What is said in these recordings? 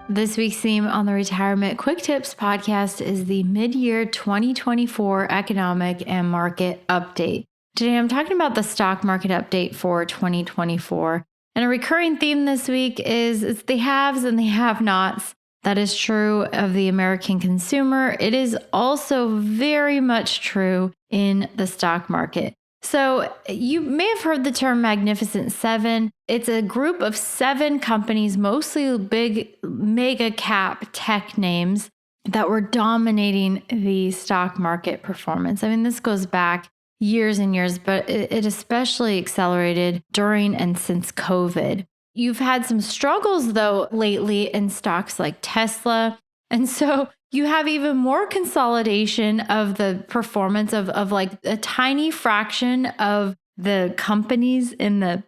This week's theme on the Retirement Quick Tips podcast is the mid-year 2024 economic and market update. Today, I'm talking about the stock market update for 2024. And a recurring theme this week is it's the haves and the have-nots. That is true of the American consumer. It is also very much true in the stock market. So you may have heard the term Magnificent Seven. It's a group of 7 companies, mostly big mega cap tech names that were dominating the stock market performance. I mean, this goes back years and years, but it especially accelerated during and since COVID. You've had some struggles, though, lately in stocks like Tesla. And so you have even more consolidation of the performance of like a tiny fraction of the companies in the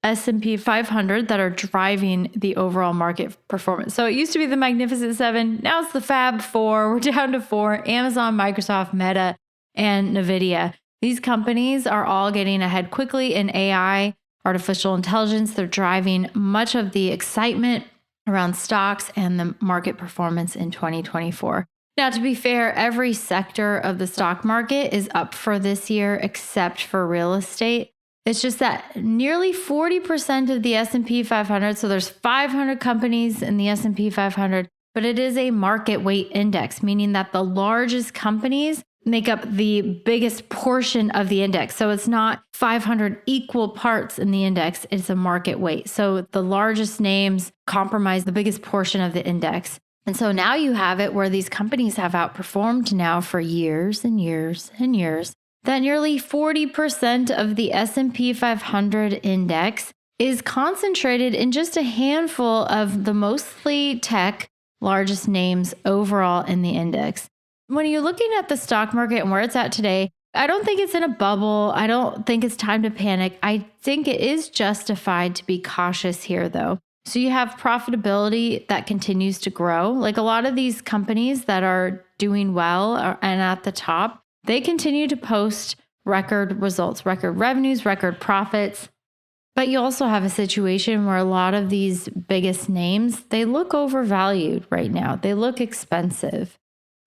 S&P 500 that are driving the overall market performance. So it used to be the Magnificent Seven. Now it's the Fab Four. We're down to 4: Amazon, Microsoft, Meta, and NVIDIA. These companies are all getting ahead quickly in AI, artificial intelligence. They're driving much of the excitement around stocks and the market performance in 2024. Now, to be fair, every sector of the stock market is up for this year except for real estate. It's just that nearly 40% of the S&P 500, so there's 500 companies in the S&P 500, but it is a market weight index, meaning that the largest companies make up the biggest portion of the index. So it's not 500 equal parts in the index, it's a market weight. So the largest names comprise the biggest portion of the index. And so now you have it where these companies have outperformed now for years and years and years, that nearly 40% of the S&P 500 index is concentrated in just a handful of the mostly tech largest names overall in the index. When you're looking at the stock market and where it's at today, I don't think it's in a bubble. I don't think it's time to panic. I think it is justified to be cautious here, though. So you have profitability that continues to grow. Like a lot of these companies that are doing well and at the top, they continue to post record results, record revenues, record profits. But you also have a situation where a lot of these biggest names, they look overvalued right now. They look expensive.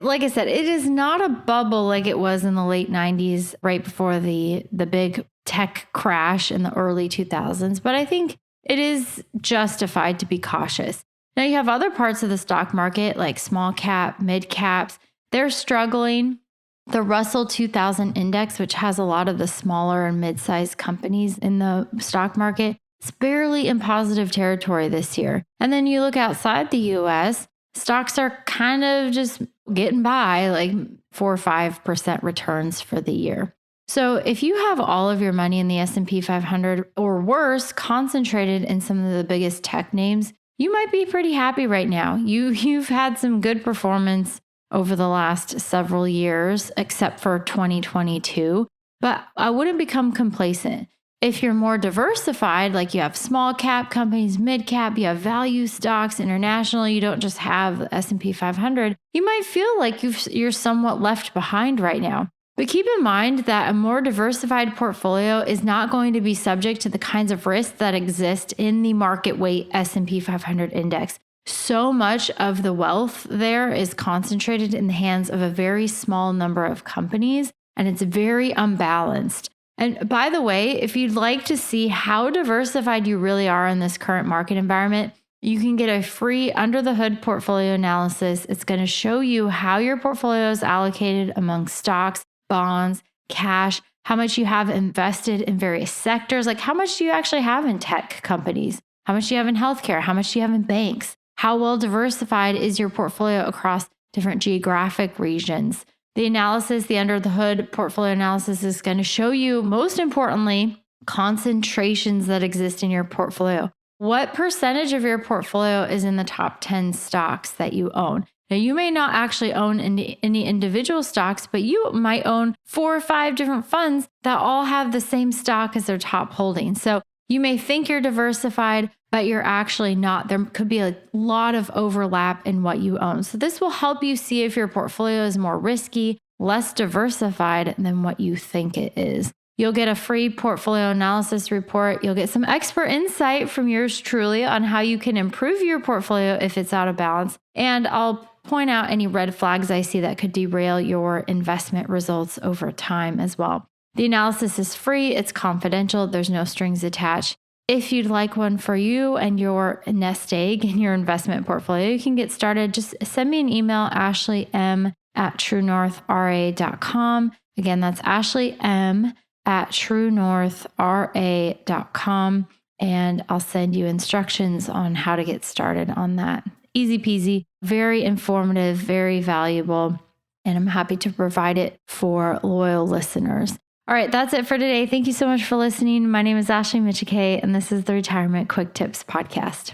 Like I said, it is not a bubble like it was in the late 90s, right before the big tech crash in the early 2000s. But I think it is justified to be cautious. Now you have other parts of the stock market like small cap, mid caps. They're struggling. The Russell 2000 index, which has a lot of the smaller and mid-sized companies in the stock market, it's barely in positive territory this year. And then you look outside the US, stocks are kind of just getting by, like 4 or 5% returns for the year. So if you have all of your money in the S&P 500 or worse, concentrated in some of the biggest tech names, you might be pretty happy right now. You've had some good performance over the last several years, except for 2022, but I wouldn't become complacent. If you're more diversified, like you have small cap companies, mid cap, you have value stocks, international, you don't just have the S&P 500, you might feel like you're somewhat left behind right now. But keep in mind that a more diversified portfolio is not going to be subject to the kinds of risks that exist in the market weight S&P 500 index. So much of the wealth there is concentrated in the hands of a very small number of companies, and it's very unbalanced. And by the way, if you'd like to see how diversified you really are in this current market environment, you can get a free under the hood portfolio analysis. It's going to show you how your portfolio is allocated among stocks, bonds, cash, how much you have invested in various sectors, like how much do you actually have in tech companies, how much do you have in healthcare, how much do you have in banks, how well diversified is your portfolio across different geographic regions. The analysis, the under the hood portfolio analysis, is going to show you, most importantly, concentrations that exist in your portfolio. What percentage of your portfolio is in the top 10 stocks that you own? Now, you may not actually own any individual stocks, but you might own 4 or 5 different funds that all have the same stock as their top holding. So you may think you're diversified, but you're actually not. There could be a lot of overlap in what you own. So this will help you see if your portfolio is more risky, less diversified than what you think it is. You'll get a free portfolio analysis report. You'll get some expert insight from yours truly on how you can improve your portfolio if it's out of balance. And I'll point out any red flags I see that could derail your investment results over time as well. The analysis is free. It's confidential. There's no strings attached. If you'd like one for you and your nest egg in your investment portfolio, you can get started. Just send me an email, ashleym@truenorthra.com. Again, that's ashleym@truenorthra.com. And I'll send you instructions on how to get started on that. Easy peasy, very informative, very valuable. And I'm happy to provide it for loyal listeners. All right, that's it for today. Thank you so much for listening. My name is Ashley Michikay, and this is the Retirement Quick Tips Podcast.